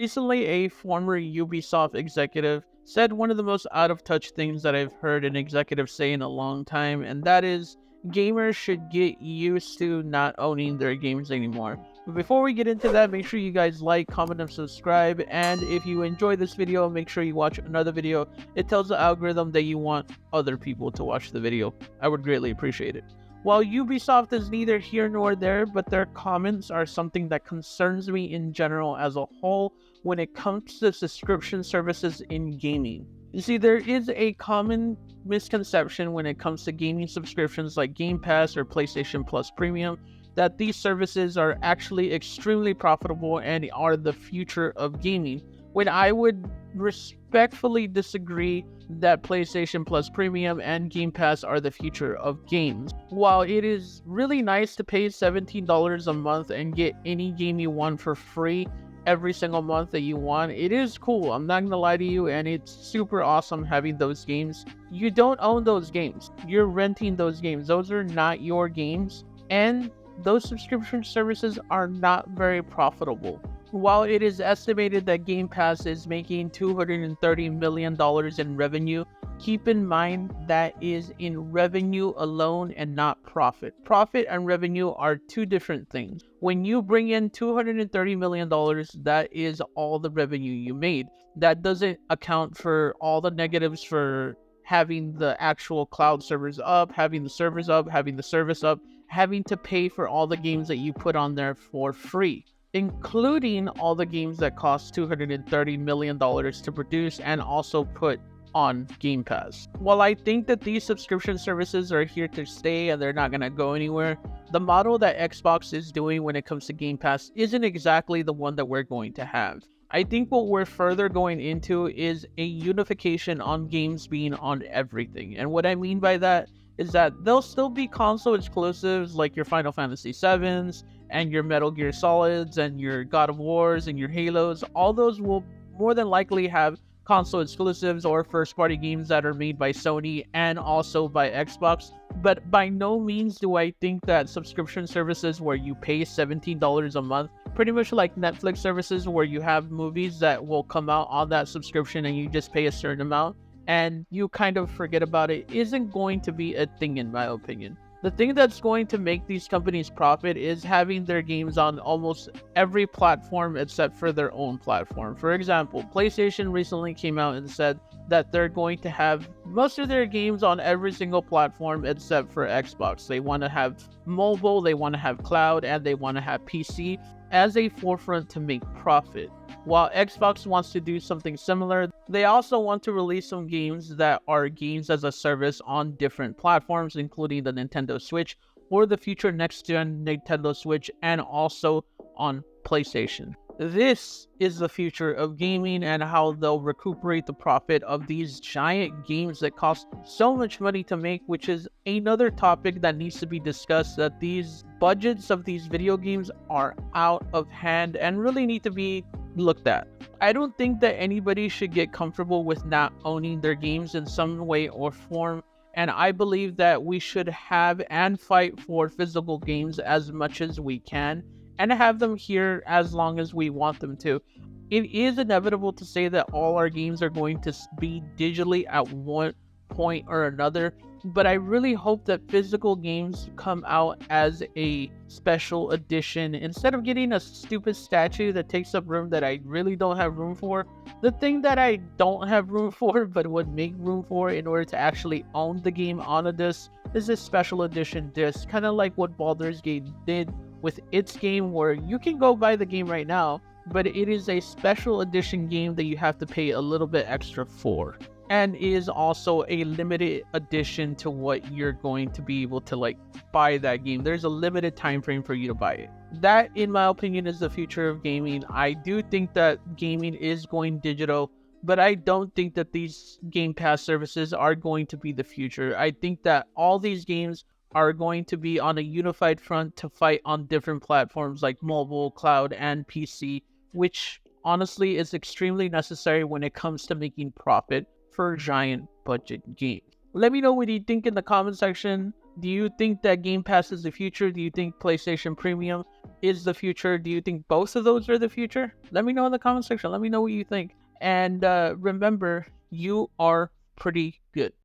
Recently, a former Ubisoft executive said one of the most out of touch things that I've heard an executive say in a long time, and that is gamers should get used to not owning their games anymore. But before we get into that, make sure you guys like, comment, and subscribe. And if you enjoy this video, make sure you watch another video. It tells the algorithm that you want other people to watch the video. I would greatly appreciate it. While Ubisoft is neither here nor there, but their comments are something that concerns me in general as a whole when it comes to subscription services in gaming. You see, there is a common misconception when it comes to gaming subscriptions like Game Pass or PlayStation Plus Premium that these services are actually extremely profitable and are the future of gaming, when I would respectfully disagree that PlayStation Plus Premium and Game Pass are the future of games. While it is really nice to pay $17 a month and get any game you want for free every single month that you want, it is cool. I'm not gonna lie to you, and it's super awesome having those games. You don't own those games. You're renting those games. Those are not your games, and those subscription services are not very profitable. While it is estimated that Game Pass is making $230 million in revenue, keep in mind that is in revenue alone and not profit. Profit and revenue are two different things. When you bring in $230 million, that is all the revenue you made. That doesn't account for all the negatives for having the actual cloud servers up, having the servers up, having the service up, having to pay for all the games that you put on there for free, including all the games that cost $230 million to produce and also put on Game Pass. While I think that these subscription services are here to stay and they're not going to go anywhere, the model that Xbox is doing when it comes to Game Pass isn't exactly the one that we're going to have. I think what we're further going into is a unification on games being on everything. And what I mean by that is that there'll still be console exclusives like your Final Fantasy VIIs and your Metal Gear Solids and your God of Wars and your Halos. All those will more than likely have console exclusives or first party games that are made by Sony and also by Xbox. But by no means do I think that subscription services where you pay $17 a month, pretty much like Netflix services where you have movies that will come out on that subscription and you just pay a certain amount and you kind of forget about it, isn't going to be a thing in my opinion. The thing that's going to make these companies profit is having their games on almost every platform except for their own platform. For example, PlayStation recently came out and said that they're going to have most of their games on every single platform except for Xbox. They want to have mobile, they want to have cloud, and they want to have PC as a forefront to make profit. While Xbox wants to do something similar, they also want to release some games that are games as a service on different platforms, including the Nintendo Switch or the future next-gen Nintendo Switch, and also on PlayStation. This is the future of gaming and how they'll recuperate the profit of these giant games that cost so much money to make, which is another topic that needs to be discussed, that these budgets of these video games are out of hand and really need to be looked at. I don't think that anybody should get comfortable with not owning their games in some way or form, and I believe that we should have and fight for physical games as much as we can and have them here as long as we want them to. It is inevitable to say that all our games are going to be digitally at one point or another, but I really hope that physical games come out as a special edition instead of getting a stupid statue that takes up room that I really don't have room for. The thing that I don't have room for but would make room for in order to actually own the game on a disc is a special edition disc, kind of like what Baldur's Gate did with its game, where you can go buy the game right now, but it is a special edition game that you have to pay a little bit extra for, and is also a limited edition to what you're going to be able to buy that game. There's a limited time frame for you to buy it. That, in my opinion, is the future of gaming. I do think that gaming is going digital, but I don't think that these Game Pass services are going to be the future. I think that all these games are going to be on a unified front to fight on different platforms like mobile, cloud, and PC, which honestly is extremely necessary when it comes to making profit for giant budget games. Let me know what you think in the comment section. Do you think that Game Pass is the future? Do you think PlayStation Premium is the future? Do you think both of those are the future? Let me know in the comment section. Let me know what you think. And remember, you are pretty good.